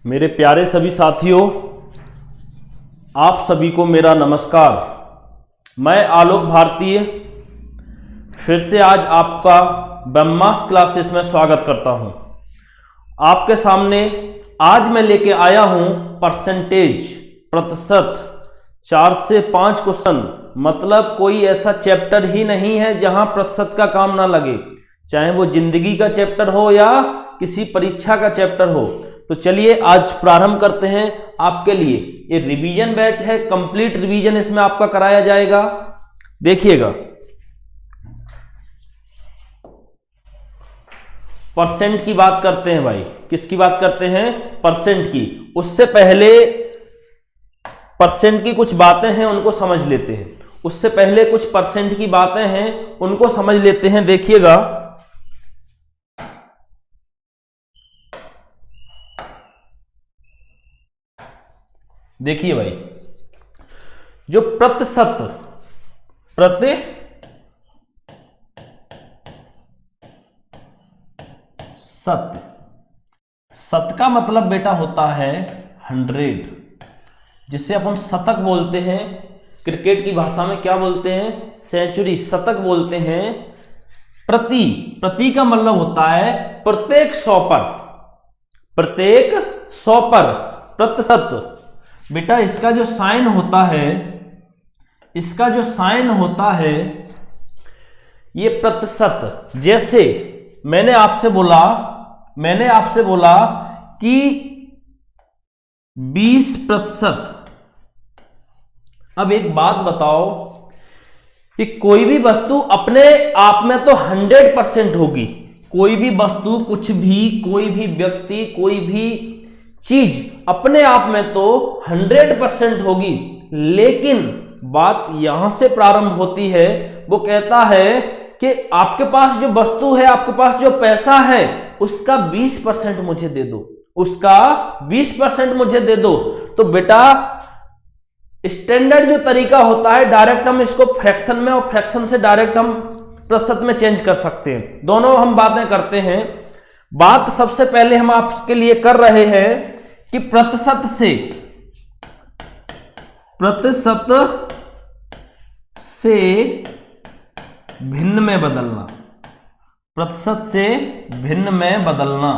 मेरे प्यारे सभी साथियों, आप सभी को मेरा नमस्कार। मैं आलोक भारतीय फिर से आज आपका ब्रह्मास्त्र क्लासेस में स्वागत करता हूं। आपके सामने आज मैं लेके आया हूं परसेंटेज, प्रतिशत 4 से 5 क्वेश्चन। मतलब कोई ऐसा चैप्टर ही नहीं है जहां प्रतिशत का काम ना लगे, चाहे वो जिंदगी का चैप्टर हो या किसी परीक्षा का चैप्टर हो। तो चलिए आज प्रारंभ करते हैं। आपके लिए ये रिवीजन बैच है, कंप्लीट रिवीजन इसमें आपका कराया जाएगा। देखिएगा, परसेंट की बात करते हैं भाई। किसकी बात करते हैं? परसेंट की। उससे पहले परसेंट की कुछ बातें हैं, उनको समझ लेते हैं। उससे पहले कुछ परसेंट की बातें हैं, उनको समझ लेते हैं। देखिएगा, देखिए भाई, जो प्रतिशत, सत का मतलब बेटा होता है 100, जिसे अपन शतक बोलते हैं। क्रिकेट की भाषा में क्या बोलते हैं? सेंचुरी, शतक बोलते हैं। प्रति का मतलब होता है प्रत्येक 100 पर, प्रतिशत। बेटा इसका जो साइन होता है, ये प्रतिशत। जैसे मैंने आपसे बोला कि 20%। अब एक बात बताओ कि कोई भी वस्तु अपने आप में तो 100% होगी। कोई भी वस्तु, कुछ भी, कोई भी व्यक्ति, कोई भी चीज अपने आप में तो 100% होगी। लेकिन बात यहां से प्रारंभ होती है। वो कहता है कि आपके पास जो वस्तु है, आपके पास जो पैसा है, उसका 20% मुझे दे दो, उसका 20% मुझे दे दो। तो बेटा स्टैंडर्ड जो तरीका होता है, डायरेक्ट हम इसको फ्रैक्शन में और फ्रैक्शन से डायरेक्ट हम प्रतिशत में चेंज कर सकते हैं। दोनों हम बातें करते हैं। बात सबसे पहले हम आपके लिए कर रहे हैं कि प्रतिशत से भिन्न में बदलना, प्रतिशत से भिन्न में बदलना,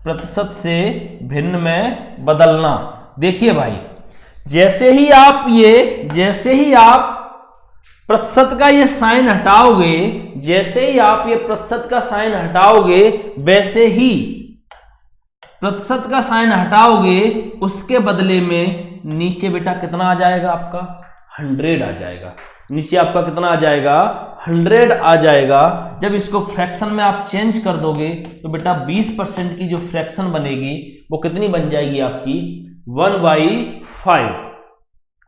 प्रतिशत से भिन्न में बदलना। देखिए भाई, जैसे ही आप प्रतिशत का ये साइन हटाओगे, जैसे ही आप ये प्रतिशत का साइन हटाओगे, वैसे ही प्रतिशत का साइन हटाओगे, उसके बदले में नीचे बेटा कितना आ जाएगा? आपका 100 आ जाएगा। नीचे आपका कितना आ जाएगा? 100 आ जाएगा। जब इसको फ्रैक्शन में आप चेंज कर दोगे तो बेटा 20% की जो फ्रैक्शन बनेगी वो कितनी बन जाएगी आपकी? 1/5।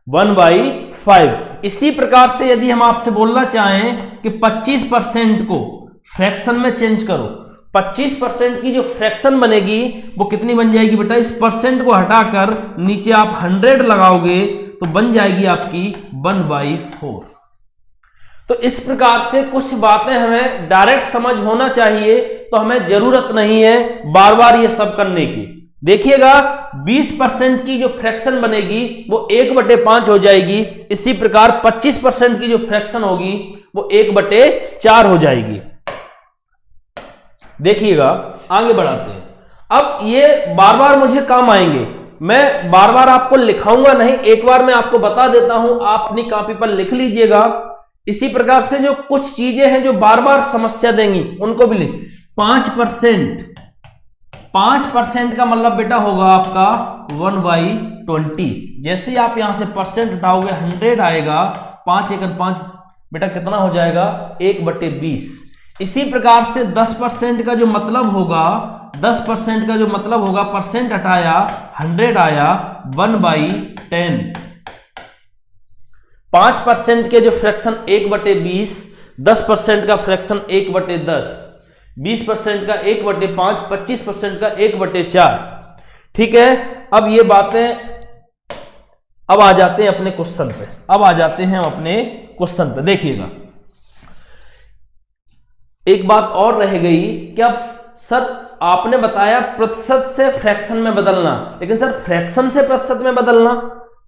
1/5। इसी प्रकार से यदि हम आपसे बोलना चाहें कि 25% को फ्रैक्शन में चेंज करो, 25% की जो फ्रैक्शन बनेगी वो कितनी बन जाएगी बेटा? इस परसेंट को हटाकर नीचे आप 100 लगाओगे तो बन जाएगी आपकी 1/4। तो इस प्रकार से कुछ बातें हमें डायरेक्ट समझ होना चाहिए, तो हमें जरूरत नहीं है बार बार ये सब करने की। देखिएगा, 20% की जो फ्रैक्शन बनेगी वो 1/5 हो जाएगी। इसी प्रकार 25% की जो फ्रैक्शन होगी वो 1/4 हो जाएगी। देखिएगा, आगे बढ़ाते हैं। अब ये बार बार मुझे काम आएंगे, मैं बार बार आपको लिखाऊंगा नहीं, एक बार मैं आपको बता देता हूं, आप अपनी कॉपी पर लिख लीजिएगा। इसी प्रकार से जो कुछ चीजें हैं जो बार बार समस्या देंगी, उनको भी लिख। 5% का मतलब बेटा होगा आपका 1/20। जैसे ही आप यहां से परसेंट हटाओगे 100 आएगा। 5 एकड़ 5 बेटा कितना हो जाएगा? 1/20। इसी प्रकार से 10% का जो मतलब होगा, 10% का जो मतलब होगा, परसेंट हटाया 100 आया, 1/10। 5% के जो फ्रैक्शन 1/20, 10% का फ्रैक्शन 1/10, 20% का 1/5, 25% का 1/4। ठीक है। अब ये बातें, अब आ जाते हैं अपने क्वेश्चन पे। देखिएगा, एक बात और रह गई कि अब सर आपने बताया प्रतिशत से फ्रैक्शन में बदलना, लेकिन सर फ्रैक्शन से प्रतिशत में बदलना,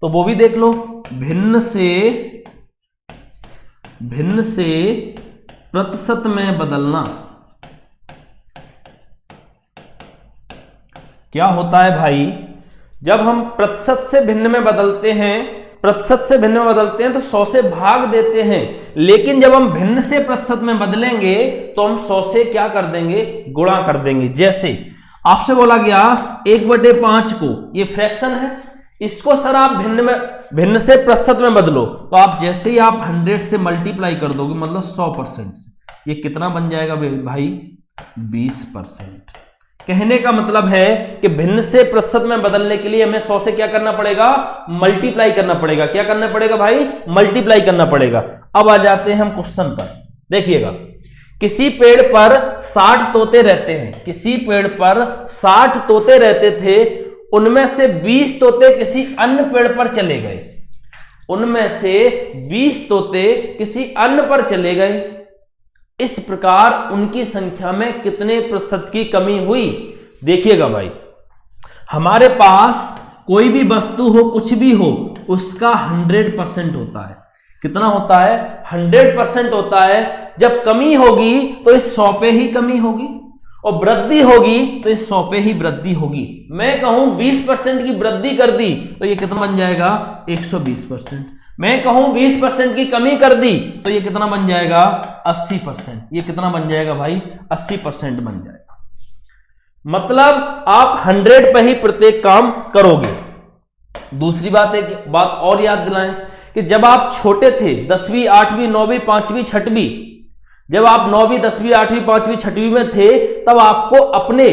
तो वो भी देख लो। भिन्न से प्रतिशत में बदलना क्या होता है भाई? जब हम प्रतिशत से भिन्न में बदलते हैं, तो 100 से भाग देते हैं, लेकिन जब हम भिन्न से प्रतिशत में बदलेंगे तो हम 100 से क्या कर देंगे? गुणा कर देंगे। जैसे आपसे बोला गया 1/5 को, ये फ्रैक्शन है, इसको सर आप भिन्न से प्रतिशत में बदलो, तो आप जैसे ही आप 100 से मल्टीप्लाई कर दोगे, मतलब 100% से, ये कितना बन जाएगा भाई? 20%। कहने का मतलब है कि भिन्न से प्रतिशत में बदलने के लिए हमें 100 से क्या करना पड़ेगा? मल्टीप्लाई करना पड़ेगा। क्या करना पड़ेगा भाई? मल्टीप्लाई करना पड़ेगा। अब आ जाते हैं हम क्वेश्चन पर। देखिएगा, किसी पेड़ पर 60 तोते रहते हैं, किसी पेड़ पर 60 तोते रहते थे, उनमें से 20 तोते किसी अन्य पेड़ पर चले गए, उनमें से 20 तोते किसी अन्य पर चले गए। इस प्रकार उनकी संख्या में कितने प्रतिशत की कमी हुई? देखिएगा भाई, हमारे पास कोई भी वस्तु हो, कुछ भी हो, उसका 100% होता है। कितना होता है? 100% होता है। जब कमी होगी तो इस 100 पे ही कमी होगी, और वृद्धि होगी तो इस 100 पे ही वृद्धि होगी। मैं कहूं 20% की वृद्धि कर दी तो ये कितना बन जाएगा? 120%। मैं कहूं 20% की कमी कर दी तो ये कितना बन जाएगा? 80%। ये कितना बन जाएगा भाई? 80% बन जाएगा। मतलब आप 100 पे ही प्रत्येक काम करोगे। दूसरी बात, एक बात और याद दिलाएं कि जब आप छोटे थे, 10वीं 8वीं 9वीं 5वीं 6वीं, जब आप 9वीं 10वीं 8वीं 5वीं 6वीं में थे, तब आपको अपने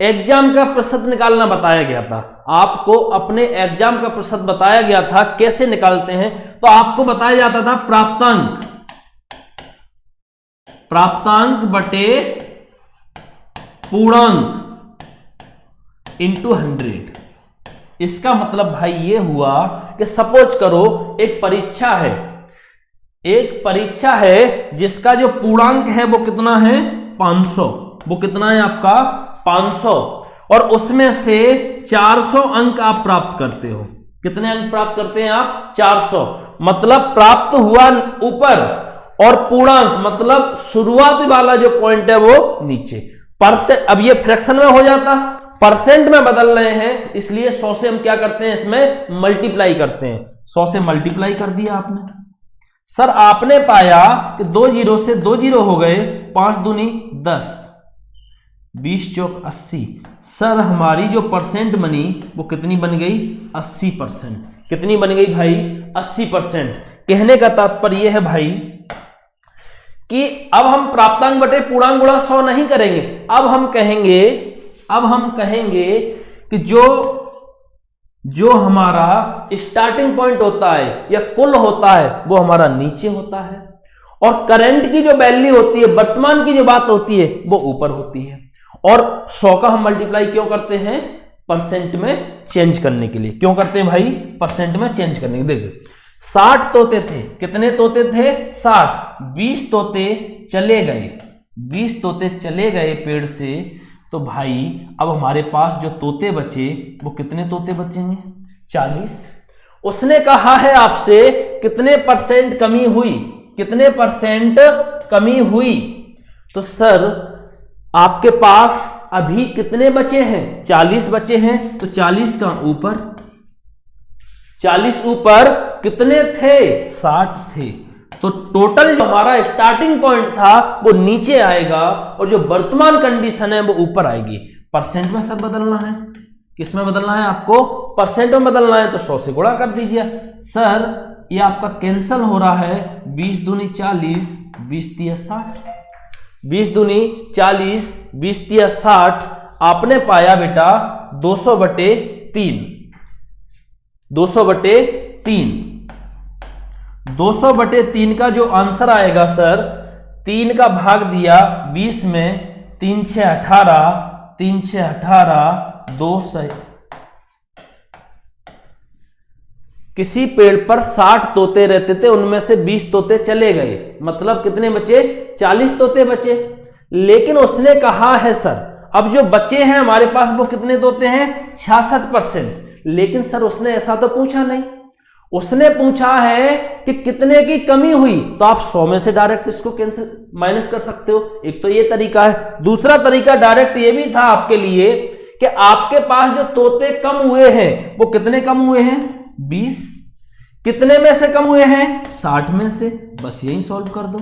एग्जाम का प्रतिशत निकालना बताया गया था। आपको अपने एग्जाम का प्रतिशत बताया गया था। कैसे निकालते हैं? तो आपको बताया जाता था प्राप्तांक बटे पूर्णांक इंटू 100। इसका मतलब भाई ये हुआ कि सपोज करो एक परीक्षा है जिसका जो पूर्णांक है वो कितना है? 500। वो कितना है आपका? 500। और उसमें से 400 अंक आप प्राप्त करते हो। कितने अंक प्राप्त करते हैं आप? 400। मतलब प्राप्त हुआ ऊपर, और पूर्णांक मतलब शुरुआती वाला जो पॉइंट है वो नीचे। परसेंट, अब ये फ्रैक्शन में हो जाता, परसेंट में बदल रहे हैं, इसलिए 100 से हम क्या करते हैं? इसमें मल्टीप्लाई करते हैं। 100 से मल्टीप्लाई कर दिया आपने। सर आपने पाया कि 2 जीरो से 2 जीरो हो गए, 5 दूनी 10, 20 चौक 80। सर हमारी जो परसेंट बनी वो कितनी बन गई? 80%। कितनी बन गई भाई? 80%। कहने का तात्पर्य है भाई कि अब हम प्राप्तांक बटे पूर्णांक गुणा 100 नहीं करेंगे। अब हम कहेंगे कि जो हमारा स्टार्टिंग पॉइंट होता है या कुल होता है वो हमारा नीचे होता है, और करंट की जो वैल्यू होती है, वर्तमान की जो बात होती है, वो ऊपर होती है। और 100 का हम मल्टीप्लाई क्यों करते हैं? परसेंट में चेंज करने के लिए। क्यों करते हैं भाई? परसेंट में चेंज करने के लिए। देखिए 60 तोते थे। कितने तोते थे? 60। 20 तोते चले गए, 20 तोते चले गए पेड़ से, तो भाई अब हमारे पास जो तोते बचे वो कितने तोते बचेंगे? 40। उसने कहा है आपसे कितने परसेंट कमी हुई, कितने परसेंट कमी हुई। तो सर आपके पास अभी कितने बचे हैं? 40 बचे हैं। तो 40 का ऊपर, 40 ऊपर कितने थे? 60 थे। तो टोटल जो हमारा स्टार्टिंग पॉइंट था वो नीचे आएगा, और जो वर्तमान कंडीशन है वो ऊपर आएगी। परसेंट में सर बदलना है। किस में बदलना है आपको? परसेंट में बदलना है, तो 100 से गुणा कर दीजिए। सर ये आपका कैंसल हो रहा है। 20 दूनी 40, 20 तिया 60। 20 दूनी 40, 20 तिया 60। आपने पाया बेटा 200/3। 200/3। 200/3 का जो आंसर आएगा सर, 3 का भाग दिया 20 में, 3 6 18, 3 6 18, 2 सही। किसी पेड़ पर 60 तोते रहते थे, उनमें से 20 तोते चले गए, मतलब कितने बचे? 40 तोते बचे। लेकिन उसने कहा है सर अब जो बच्चे हैं हमारे पास वो कितने तोते हैं? 66%। लेकिन सर उसने ऐसा तो पूछा नहीं, उसने पूछा है कि कितने की कमी हुई, तो आप 100 में से डायरेक्ट इसको कैंसिल माइनस कर सकते हो। एक तो ये तरीका है। दूसरा तरीका डायरेक्ट ये भी था आपके लिए कि आपके पास जो तोते कम हुए हैं वो कितने कम हुए हैं? 20। कितने में से कम हुए हैं? 60 में से। बस यही सॉल्व कर दो।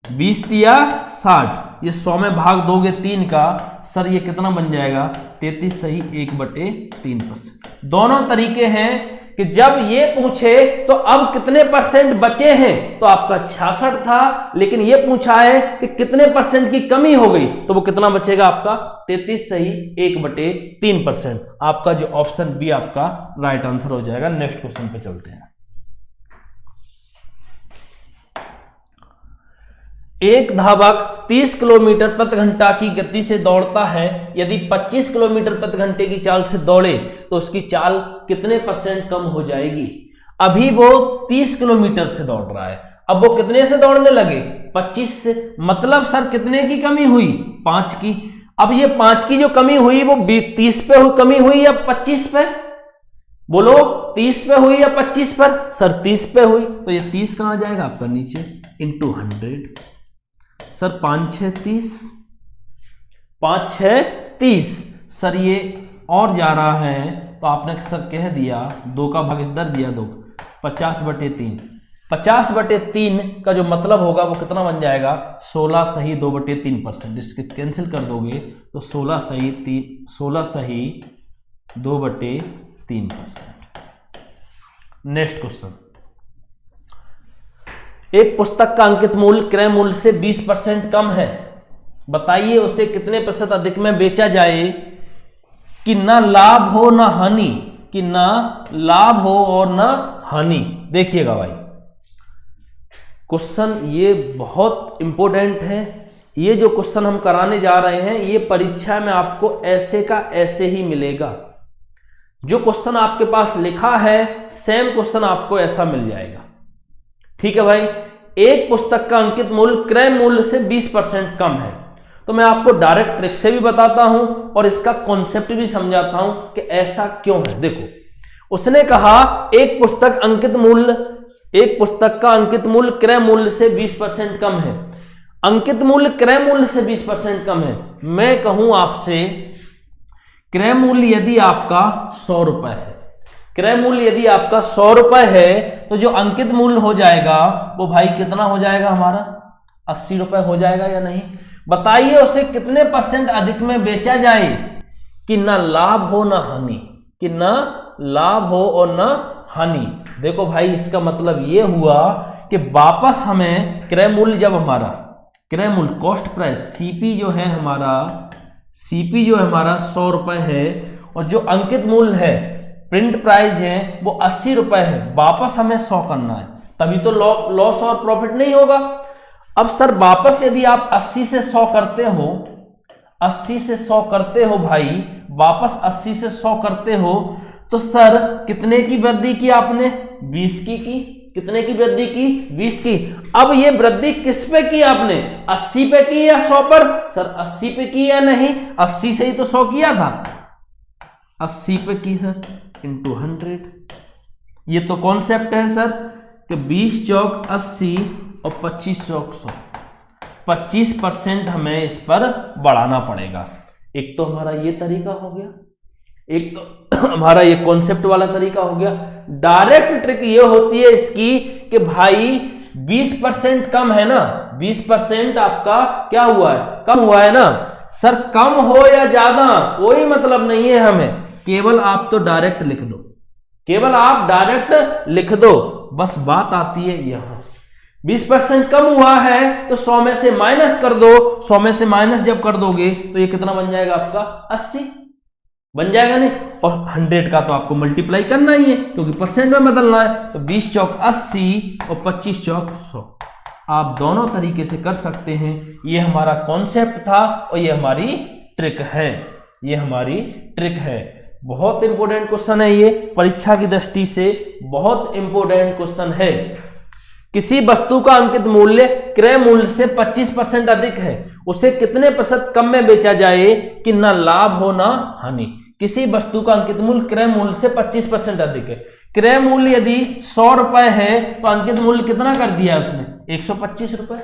20 या 60, ये 100 में भाग दोगे 3 का, सर ये कितना बन जाएगा? 33 सही 1/3%। दोनों तरीके हैं कि जब ये पूछे तो अब कितने परसेंट बचे हैं, तो आपका 66 था, लेकिन ये पूछा है कि कितने परसेंट की कमी हो गई, तो वो कितना बचेगा आपका? 33 सही 1/3%। आपका जो ऑप्शन बी आपका राइट आंसर हो जाएगा। नेक्स्ट क्वेश्चन पे चलते हैं। एक धावक 30 किलोमीटर प्रति घंटा की गति से दौड़ता है। यदि 25 किलोमीटर प्रति घंटे की चाल से दौड़े तो उसकी चाल कितने परसेंट कम हो जाएगी? अभी वो 30 किलोमीटर से दौड़ रहा है, अब वो कितने से दौड़ने लगे? 25 से। मतलब सर कितने की कमी हुई? 5 की। अब ये 5 की जो कमी हुई वो 30 पे कमी हुई या 25 पे? बोलो 30 पे हुई या 25 पर? सर 30 पे हुई, तो ये 30 कहां जाएगा आपका? नीचे, इंटू 100। सर 5 6 30, 5 6 30। सर ये और जा रहा है, तो आपने सर कह दिया 2 का भाग इधर दिया 2, 50/3। 50/3 का जो मतलब होगा वो कितना बन जाएगा? 16 सही 2/3%। इसके कैंसिल कर दोगे तो 16 सही 2/3%। Next question. एक पुस्तक का अंकित मूल्य क्रय मूल्य से 20% कम है। बताइए उसे कितने प्रतिशत अधिक में बेचा जाए कि ना लाभ हो ना हानि, कि ना लाभ हो और ना हानि। देखिएगा भाई, क्वेश्चन ये बहुत इंपॉर्टेंट है। ये जो क्वेश्चन हम कराने जा रहे हैं ये परीक्षा में आपको ऐसे का ऐसे ही मिलेगा। जो क्वेश्चन आपके पास लिखा है सेम क्वेश्चन आपको ऐसा मिल जाएगा। ठीक है भाई। एक पुस्तक का अंकित मूल्य क्रय मूल्य से 20% कम है, तो मैं आपको डायरेक्ट ट्रिक से भी बताता हूं और इसका कॉन्सेप्ट भी समझाता हूं कि ऐसा क्यों है। देखो, उसने कहा एक पुस्तक का अंकित मूल्य क्रय मूल्य से 20% कम है। अंकित मूल्य क्रय मूल्य से 20% कम है। मैं कहूं आपसे क्रय मूल्य यदि आपका 100 रुपए है, क्रय मूल्य यदि आपका 100 रुपए है, तो जो अंकित मूल्य हो जाएगा वो भाई कितना हो जाएगा हमारा? 80 रुपए हो जाएगा या नहीं? बताइए उसे कितने परसेंट अधिक में बेचा जाए कि ना लाभ हो ना हानि, कि ना लाभ हो और ना हानि। देखो भाई, इसका मतलब ये हुआ कि वापस हमें क्रय मूल्य, जब हमारा क्रय मूल्य कॉस्ट प्राइस सीपी जो है हमारा 100 रुपए है और जो अंकित मूल्य है प्रिंट प्राइस है वो 80 रुपए है, वापस हमें 100 करना है, तभी तो लॉस और प्रॉफिट नहीं होगा। अब सर वापस यदि आप 80 से 100 करते हो, 80 से 100 करते हो भाई, वापस 80 से 100 करते हो, तो सर कितने की वृद्धि की आपने? 20 की। कितने की वृद्धि की? 20 की। अब ये वृद्धि किस पे की आपने? 80 पे की या 100 पर? सर 80 पे की या नहीं? 80 से ही तो 100 किया था, 80 पे की सर, इंटू 100। ये तो कॉन्सेप्ट है सर कि 20 चौक 80 और 25 चौक 100, 25% हमें इस पर बढ़ाना पड़ेगा। एक तो हमारा ये तरीका हो गया, एक तो हमारा ये कॉन्सेप्ट वाला तरीका हो गया। डायरेक्ट ट्रिक ये होती है इसकी कि भाई 20% कम है ना, 20% आपका क्या हुआ है? कम हुआ है ना। सर कम हो या ज्यादा कोई मतलब नहीं है हमें, केवल आप तो डायरेक्ट लिख दो, केवल आप डायरेक्ट लिख दो। बस बात आती है यहां 20% कम हुआ है तो 100 में से माइनस कर दो। 100 में से माइनस जब कर दोगे तो ये कितना बन जाएगा आपका? 80 बन जाएगा नहीं। और 100 का तो आपको मल्टीप्लाई करना ही है क्योंकि परसेंट में बदलना है। तो 20 चौक 80 और 25 चौक 100, आप दोनों तरीके से कर सकते हैं। ये हमारा कॉन्सेप्ट था और ये हमारी ट्रिक है, ये हमारी ट्रिक है। बहुत इंपॉर्टेंट क्वेश्चन है ये, परीक्षा की दृष्टि से बहुत इंपॉर्टेंट क्वेश्चन है। किसी वस्तु का अंकित मूल्य क्रय मूल्य से 25% अधिक है, उसे कितने प्रतिशत कम में बेचा जाए कि ना लाभ हो ना हानि। किसी वस्तु का अंकित मूल्य क्रय मूल्य से 25% अधिक है। क्रय मूल्य यदि 100 रुपए है तो अंकित मूल्य कितना कर दिया है उसने, 125 रुपए।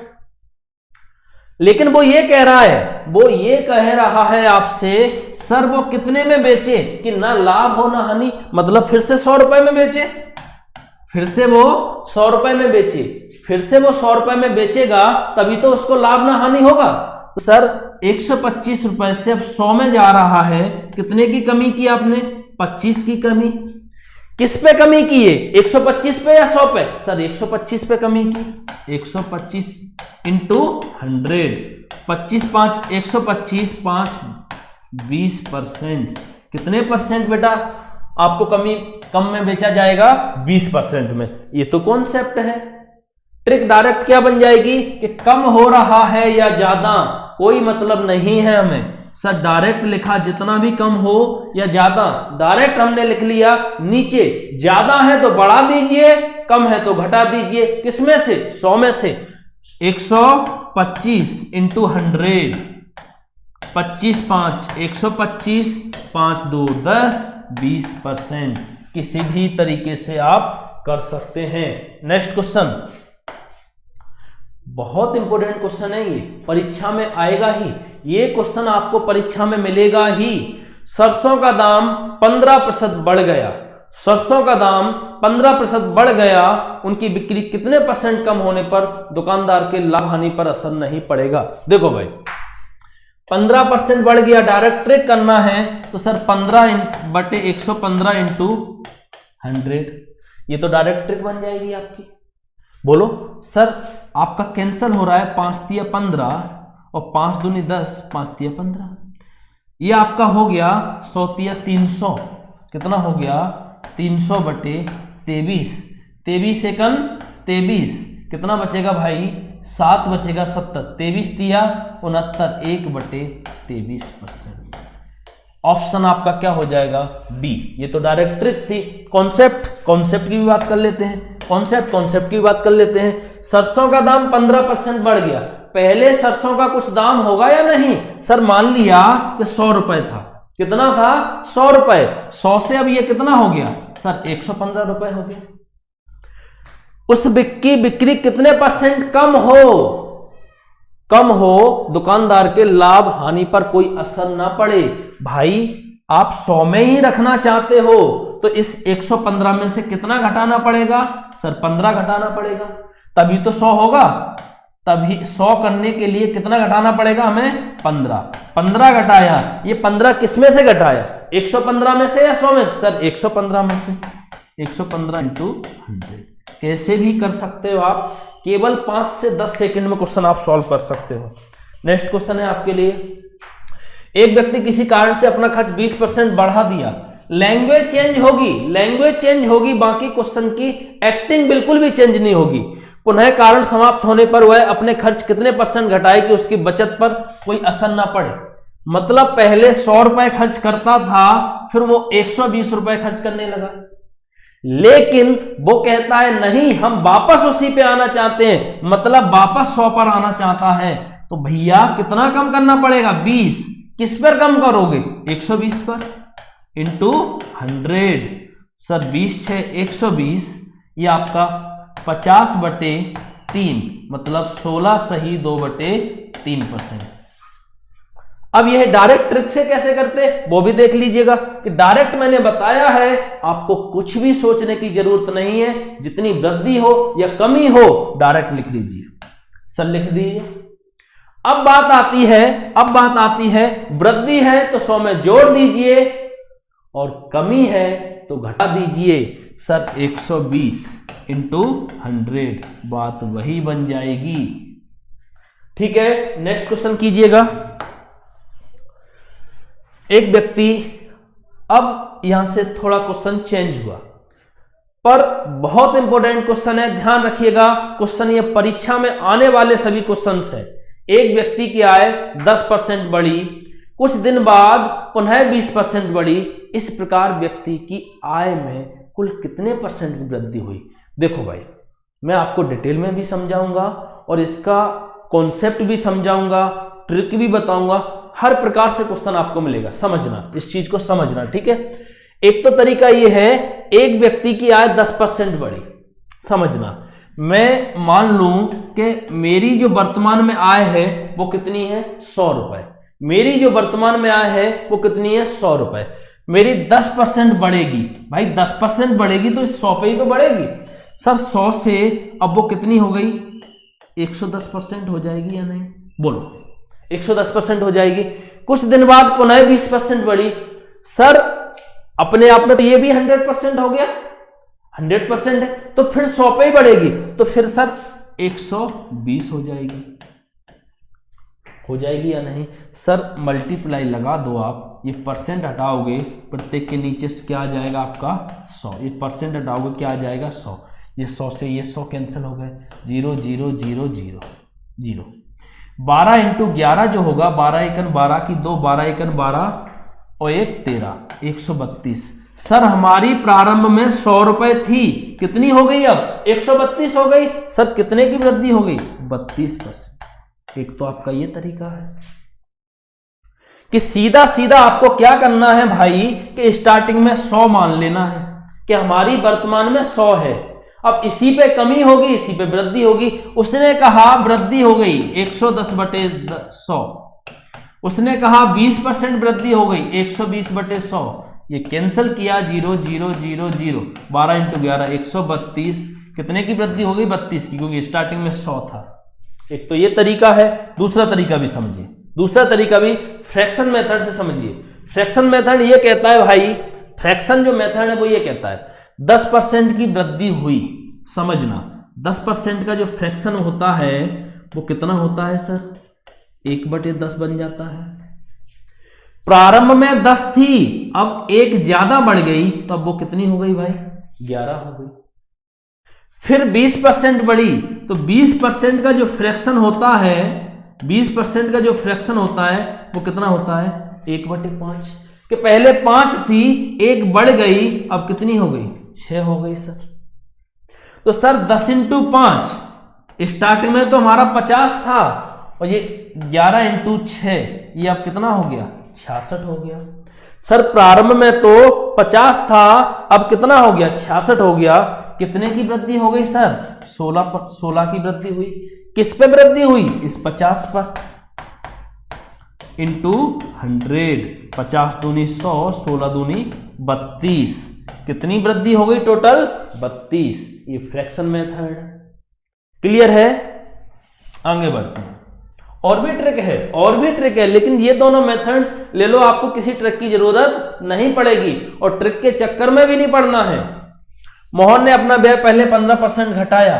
लेकिन वो ये कह रहा है आपसे, सर वो कितने में बेचे कि ना लाभ हो ना हानि, मतलब फिर से 100 रुपए में बेचे, फिर से वो 100 रुपए में बेचे, फिर से वो 100 रुपए में बेचेगा तभी तो उसको लाभ ना हानि होगा। तो सर 125 रुपए से अब 100 में जा रहा है, कितने की कमी की आपने, 25 की कमी। किस पे कमी की है, 125 पे या 100 पे, सर 125 पे कमी की। 125 इंटू 100, 25 5 125, 5 20%, कितने परसेंट बेटा आपको कम में बेचा जाएगा, 20% में। ये तो कॉन्सेप्ट है। ट्रिक डायरेक्ट क्या बन जाएगी कि कम हो रहा है या ज्यादा, कोई मतलब नहीं है हमें। सर डायरेक्ट लिखा, जितना भी कम हो या ज्यादा, डायरेक्ट हमने लिख लिया नीचे, ज्यादा है तो बढ़ा दीजिए, कम है तो घटा दीजिए। किसमें से, 100 में से। 125 इंटू 100, 25 5 125, 5 2 10, 20%। किसी भी तरीके से आप कर सकते हैं। नेक्स्ट क्वेश्चन, बहुत इंपॉर्टेंट क्वेश्चन है, ये परीक्षा में आएगा ही, ये क्वेश्चन आपको परीक्षा में मिलेगा ही। सरसों का दाम 15% बढ़ गया, सरसों का दाम 15% बढ़ गया, उनकी बिक्री कितने परसेंट कम होने पर दुकानदार के लाभ हानि पर असर नहीं पड़ेगा। देखो भाई 15% बढ़ गया, डायरेक्ट ट्रिक करना है तो सर 15/115 इंटू 100, ये तो डायरेक्ट ट्रिक बन जाएगी आपकी। बोलो सर आपका कैंसल हो रहा है, 5 तिया 15 और 5 दूनी 10, 5 तिया 15, ये आपका हो गया 100 तिया 300, कितना हो गया 300/23, 23 एकम 23, कितना बचेगा भाई 7 बचेगा 70, 23 तिया 69, 1/23%। ऑप्शन आपका क्या हो जाएगा, बी। ये तो डायरेक्ट ट्रिक थी। कॉन्सेप्ट की भी बात कर लेते हैं, कॉन्सेप्ट की भी बात कर लेते हैं। सरसों का दाम 15% बढ़ गया, पहले सरसों का कुछ दाम होगा या नहीं। सर मान लिया कि 100 रुपए था, कितना था 100 रुपए, 100 से अब ये कितना हो गया सर 115 रुपए हो गया। उस बिक्री कितने परसेंट कम हो, दुकानदार के लाभ हानि पर कोई असर ना पड़े। भाई आप 100 में ही रखना चाहते हो तो इस 115 में से कितना घटाना पड़ेगा, सर 15 घटाना पड़ेगा, तभी तो 100 होगा। तभी 100 करने के लिए कितना घटाना पड़ेगा हमें, 15 घटाया। ये 15 किस में से घटाया, 115 में से या 100 में से, सर 115 में से। 115 इंटू 100, कैसे भी कर सकते हो आप, केवल 5 से 10 सेकंड में क्वेश्चन आप सॉल्व कर सकते हो। नेक्स्ट क्वेश्चन है आपके लिए, एक व्यक्ति किसी कारण से अपना खर्च 20% बढ़ा दिया, लैंग्वेज चेंज होगी, बाकी क्वेश्चन की एक्टिंग बिल्कुल भी चेंज नहीं होगी। पुनः कारण समाप्त होने पर वह अपने खर्च कितने % घटाए कि उसकी बचत पर कोई असर ना पड़े। मतलब पहले 100 रुपए खर्च करता था, फिर वो 120 रुपए खर्च करने लगा, लेकिन वो कहता है नहीं हम वापस उसी पे आना चाहते हैं, मतलब वापस 100 पर आना चाहता है। तो भैया कितना कम करना पड़ेगा, 20। किस पर कम करोगे, 120 पर, इंटू 100। सर 20 6 120, ये आपका 50/3, मतलब 16 सही 2/3%। अब यह डायरेक्ट ट्रिक से कैसे करते वो भी देख लीजिएगा कि डायरेक्ट मैंने बताया है, आपको कुछ भी सोचने की जरूरत नहीं है, जितनी वृद्धि हो या कमी हो डायरेक्ट लिख लीजिए। सर लिख दीजिए। अब बात आती है वृद्धि है तो 100 में जोड़ दीजिए और कमी है तो घटा दीजिए। सर 120 इंटू 100, बात वही बन जाएगी। ठीक है, नेक्स्ट क्वेश्चन कीजिएगा। एक व्यक्ति, अब यहां से थोड़ा क्वेश्चन चेंज हुआ, पर बहुत इंपॉर्टेंट क्वेश्चन है, ध्यान रखिएगा। क्वेश्चन ये परीक्षा में आने वाले सभी क्वेश्चन है। एक व्यक्ति की आय 10% बढ़ी, कुछ दिन बाद पुनः 20% बढ़ी, इस प्रकार व्यक्ति की आय में कुल कितने % की वृद्धि हुई। देखो भाई मैं आपको डिटेल में भी समझाऊंगा और इसका कॉन्सेप्ट भी समझाऊंगा, ट्रिक भी बताऊंगा, हर प्रकार से क्वेश्चन आपको मिलेगा। समझना, इस चीज को समझना, ठीक है। एक तो तरीका ये है, एक व्यक्ति की आय 10% बढ़ी। समझना, मैं मान लूं कि मेरी जो वर्तमान में आय है वो कितनी है, 100 रुपए। मेरी जो वर्तमान में आय है वो कितनी है, 100 रुपए। मेरी 10% बढ़ेगी, भाई 10% बढ़ेगी तो 100 पे ही तो बढ़ेगी। सर 100 से अब वो कितनी हो गई, 110% हो जाएगी या नहीं, बोलो। 110% हो जाएगी। कुछ दिन बाद पुनः 20% बढ़ी। सर अपने आप में तो ये भी 100% हो गया, 100% है, तो फिर 100 पे ही बढ़ेगी, तो फिर सर 120 हो जाएगी। हो जाएगी या नहीं? सर मल्टीप्लाई लगा दो आप, ये परसेंट हटाओगे, प्रत्येक के नीचे से क्या आ जाएगा आपका 100, ये परसेंट हटाओगे क्या आ जाएगा 100, ये 100 से ये 100 कैंसिल हो गए, 0 0 0 0 0। 12 इंटू 11 जो होगा, 12 एकन 12 की 2, 12 एकन 12 और 1 13, 132। सर हमारी प्रारंभ में 100 रुपए थी, कितनी हो गई अब 132 हो गई। सर कितने की वृद्धि हो गई, 32%। एक तो आपका ये तरीका है कि सीधा सीधा आपको क्या करना है भाई, कि स्टार्टिंग में 100 मान लेना है कि हमारी वर्तमान में 100 है, अब इसी पे कमी होगी, इसी पे वृद्धि होगी। उसने कहा वृद्धि हो गई 110/100, उसने कहा 20% वृद्धि हो गई 120/100, ये कैंसिल किया 0 0 0 0, 12 इंटू 11 132, कितने की वृद्धि हो गई, 32 की, क्योंकि स्टार्टिंग में 100 था। एक तो ये तरीका है। दूसरा तरीका भी समझिए, दूसरा तरीका भी फ्रैक्शन मेथड से समझिए। फ्रैक्शन मेथड ये कहता है भाई, फ्रैक्शन जो मेथड है वो ये कहता है 10% की वृद्धि हुई। समझना, 10% का जो फ्रैक्शन होता है वो कितना होता है सर, 1/10 बन जाता है। प्रारंभ में 10 थी, अब 1 ज्यादा बढ़ गई, तो अब वो कितनी हो गई भाई, 11 हो गई। फिर 20% बढ़ी, तो 20% का जो फ्रैक्शन होता है, 20% का जो फ्रैक्शन होता है वो कितना होता है, 1/5। कि पहले 5 थी, 1 बढ़ गई, अब कितनी हो गई, 6 हो गई सर। तो सर 10 इंटू 5, स्टार्टिंग में तो हमारा 50 था, और ये 11 इंटू 6, ये अब कितना हो गया, 66 हो गया। सर प्रारंभ में तो 50 था, अब कितना हो गया, 66 हो गया। कितने की वृद्धि हो गई सर, 16 की वृद्धि हुई। किस पे वृद्धि हुई, इस 50 पर, इंटू 100, 50 दूनी 100, 16 दूनी 32, कितनी वृद्धि हो गई टोटल, 32। ये फ्रैक्शन मेथड क्लियर है। आगे बढ़ते हैं, और भी ट्रिक है, और भी ट्रिक है, लेकिन ये दोनों मेथड ले लो, आपको किसी ट्रिक की जरूरत नहीं पड़ेगी, और ट्रिक के चक्कर में भी नहीं पड़ना है। मोहन ने अपना व्यय पहले 15% घटाया,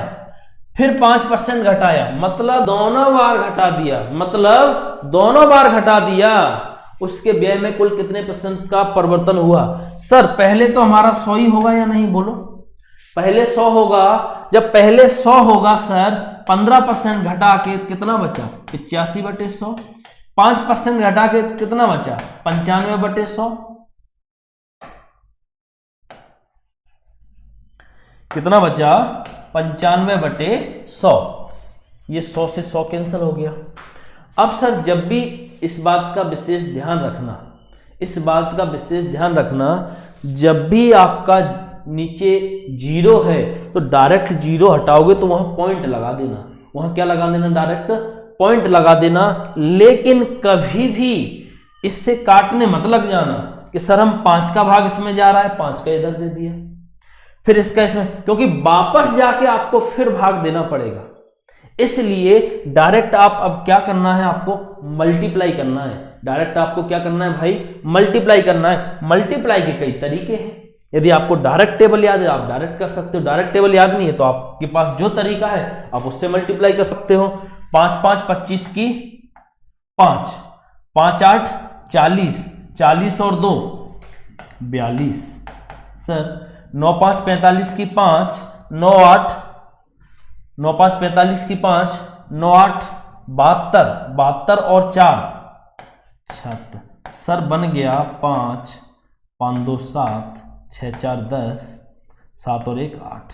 फिर 5% घटाया, मतलब दोनों बार घटा दिया, मतलब दोनों बार घटा दिया। उसके व्यय में कुल कितने % का परिवर्तन हुआ। सर पहले तो हमारा 100 ही होगा या नहीं, बोलो। पहले 100 होगा, जब पहले 100 होगा सर, 15% घटा के कितना बचा, 85/100, 5% घटा के कितना बचा, 95/100, कितना बचा, 95/100। ये 100 से 100 कैंसिल हो गया। अब सर जब भी इस बात का विशेष ध्यान रखना, इस बात का विशेष ध्यान रखना, जब भी आपका नीचे 0 है तो डायरेक्ट 0 हटाओगे तो वहां पॉइंट लगा देना, वहां क्या लगा देना, डायरेक्ट पॉइंट लगा देना। लेकिन कभी भी इससे काटने मत लग जाना कि सर हम 5 का भाग इसमें जा रहा है, 5 का इधर दे दिया, फिर इसका इसमें, क्योंकि वापस जाके आपको फिर भाग देना पड़ेगा। इसलिए डायरेक्ट आप अब क्या करना है, आपको मल्टीप्लाई करना है। डायरेक्ट आपको क्या करना है भाई, मल्टीप्लाई करना है। मल्टीप्लाई के कई तरीके हैं। यदि आपको डायरेक्ट टेबल याद है आप डायरेक्ट कर सकते हो, डायरेक्ट टेबल याद नहीं है तो आपके पास जो तरीका है आप उससे मल्टीप्लाई कर सकते हो। 5 5 25 की 5, 5 8 40, 40 और 2 42। सर 9 5 45 की 5, 9 8, 9 5 45 की 5, 9 8 72, 72 और 4 76। सर बन गया 5 5 2 7, 6 4 10, 7 और 1 8।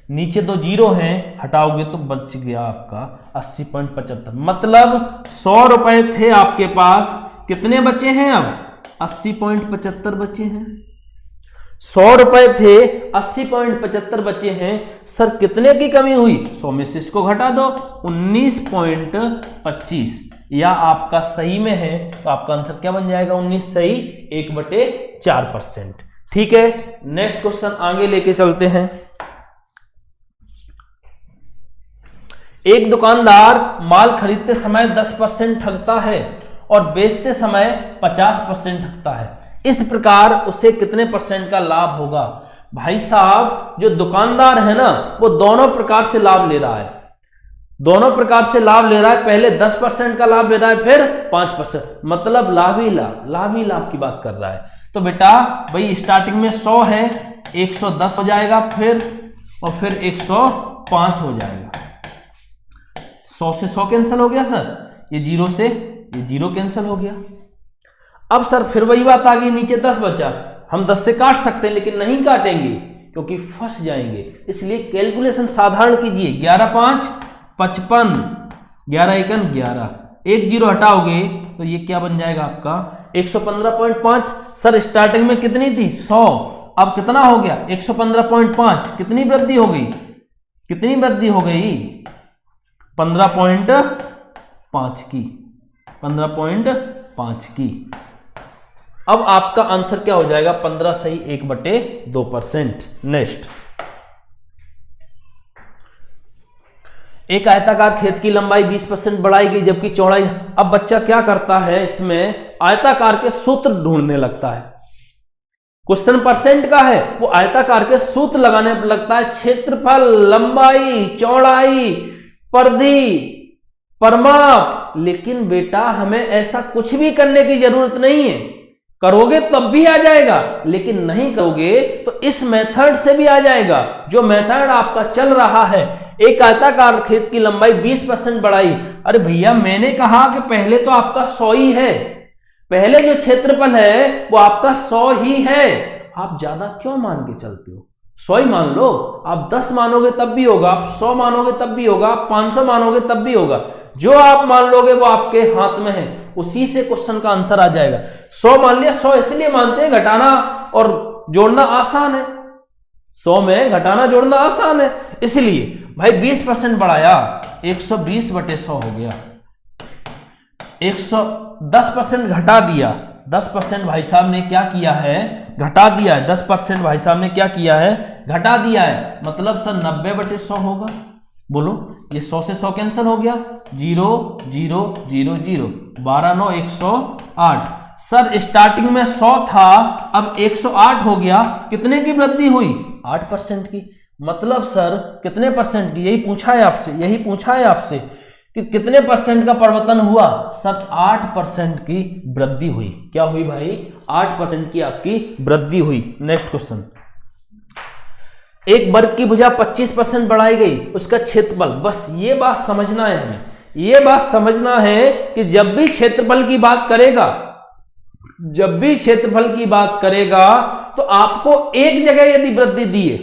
नीचे 2 जीरो हैं, हटाओगे तो बच गया आपका 80.75। मतलब 100 रुपए थे आपके पास, कितने बचे हैं अब 80.75 बचे हैं। 100 रुपए थे, 80.75 बचे हैं। सर कितने की कमी हुई, 100 में से इसको घटा दो, 19.25। या आपका सही में है तो आपका आंसर क्या बन जाएगा, 19 सही 1/4%। ठीक है, नेक्स्ट क्वेश्चन आगे लेके चलते हैं। एक दुकानदार माल खरीदते समय 10% ठगता है और बेचते समय 50% ठगता है। इस प्रकार उसे कितने % का लाभ होगा। भाई साहब जो दुकानदार है ना वो दोनों प्रकार से लाभ ले रहा है, दोनों प्रकार से लाभ ले रहा है। पहले 10% का लाभ ले रहा है, फिर 5%, मतलब लाभ ही लाभ की बात कर रहा है। तो बेटा भाई स्टार्टिंग में 100 है, 110 हो जाएगा, फिर 105 हो जाएगा। 100 से 100 कैंसिल हो गया सर, ये जीरो से ये जीरो कैंसिल हो गया। अब सर फिर वही बात आ गई, नीचे 10 बचा, हम 10 से काट सकते हैं लेकिन नहीं काटेंगे क्योंकि फंस जाएंगे। इसलिए कैलकुलेशन साधारण कीजिए, 11 5 55, 11 1 11, एक जीरो हटाओगे तो ये क्या बन जाएगा आपका 115.5। सर स्टार्टिंग में कितनी थी 100, अब कितना हो गया 115.5। कितनी वृद्धि हो गई, कितनी वृद्धि हो गई 15.5 की, 15.5 की। अब आपका आंसर क्या हो जाएगा 15 सही 1/2%। नेक्स्ट, एक आयताकार खेत की लंबाई 20% बढ़ाई गई जबकि चौड़ाई। अब बच्चा क्या करता है, इसमें आयताकार के सूत्र ढूंढने लगता है। क्वेश्चन परसेंट का है, वो आयताकार के सूत्र लगाने लगता है, क्षेत्रफल, लंबाई, चौड़ाई, परिधि, परिमाप। लेकिन बेटा हमें ऐसा कुछ भी करने की जरूरत नहीं है, करोगे तब भी आ जाएगा, लेकिन नहीं करोगे तो इस मेथड से भी आ जाएगा। जो मेथड आपका चल रहा है, एक आयताकार खेत की लंबाई 20% बढ़ाई। अरे भैया मैंने कहा कि पहले तो आपका 100 ही है, पहले जो क्षेत्रफल है वो आपका 100 ही है। आप ज्यादा क्यों मान के चलते हो, 100 ही मान लो। आप 10 मानोगे तब भी होगा, आप 100 मानोगे तब भी होगा, आप 500 मानोगे तब भी होगा। जो आप मान लोगे वो आपके हाथ में है, उसी से क्वेश्चन का आंसर आ जाएगा। 100 मान लिया, 100 इसलिए मानते हैं घटाना और जोड़ना आसान है, 100 में घटाना जोड़ना आसान है, इसलिए भाई 20% बढ़ाया 120/100 हो गया। 110% घटा दिया, 10% भाई साहब ने क्या किया है, घटा दिया है। 10% भाई साहब ने क्या किया है, घटा दिया है, मतलब सर 90/100 होगा। बोलो, ये 100 से 100 कैंसिल हो गया, 0 0 0 0, 12 9 108। सर स्टार्टिंग में 100 था, अब 108 हो गया, कितने की वृद्धि हुई 8% की। मतलब सर कितने परसेंट की, यही पूछा है आपसे कि कितने % का परिवर्तन हुआ। सर 8% की वृद्धि हुई। क्या हुई भाई, 8% की आपकी वृद्धि हुई। नेक्स्ट क्वेश्चन, एक वर्ग की भुजा 25% बढ़ाई गई, उसका क्षेत्रफल। बस ये बात समझना है हमें, ये बात समझना है कि जब भी क्षेत्रफल की बात करेगा तो आपको एक जगह यदि वृद्धि दी है,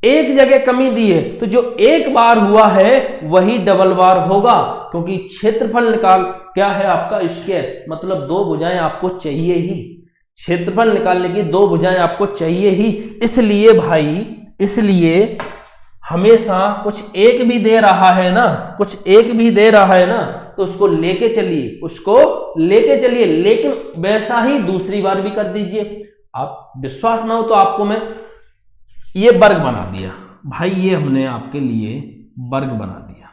एक जगह कमी दी है, तो जो एक बार हुआ है वही डबल बार होगा, क्योंकि क्षेत्रफल निकाल क्या है आपका स्क्वायर, मतलब 2 भुजाएं आपको चाहिए ही। क्षेत्रफल निकालने की 2 भुजाएं आपको चाहिए ही। इसलिए भाई, इसलिए हमेशा कुछ एक भी दे रहा है ना, तो उसको लेके चलिए, लेकिन वैसा ही दूसरी बार भी कर दीजिए। आप विश्वास ना हो तो आपको मैं ये वर्ग बना दिया भाई, ये हमने आपके लिए वर्ग बना दिया,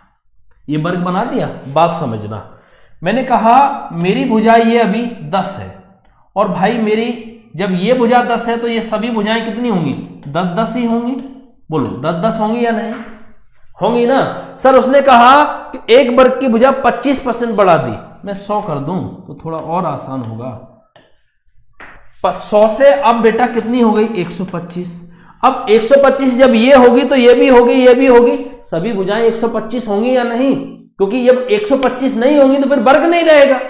ये वर्ग बना दिया। बात समझना, मैंने कहा मेरी भुजा ये अभी 10 है, और भाई मेरी जब ये भुजा 10 है तो ये सभी भुजाएं कितनी होंगी, 10 10 ही होंगी। बोलो 10 10 होंगी या नहीं होंगी ना। सर उसने कहा कि एक वर्ग की भुजा 25% बढ़ा दी, मैं 100 कर दूं तो थोड़ा और आसान होगा। 100 से अब बेटा कितनी हो गई 125। अब 125 जब ये होगी तो ये भी होगी, सभी भुजाएं 125 होंगी या नहीं, क्योंकि जब 125 नहीं होंगी तो फिर वर्ग नहीं रहेगा,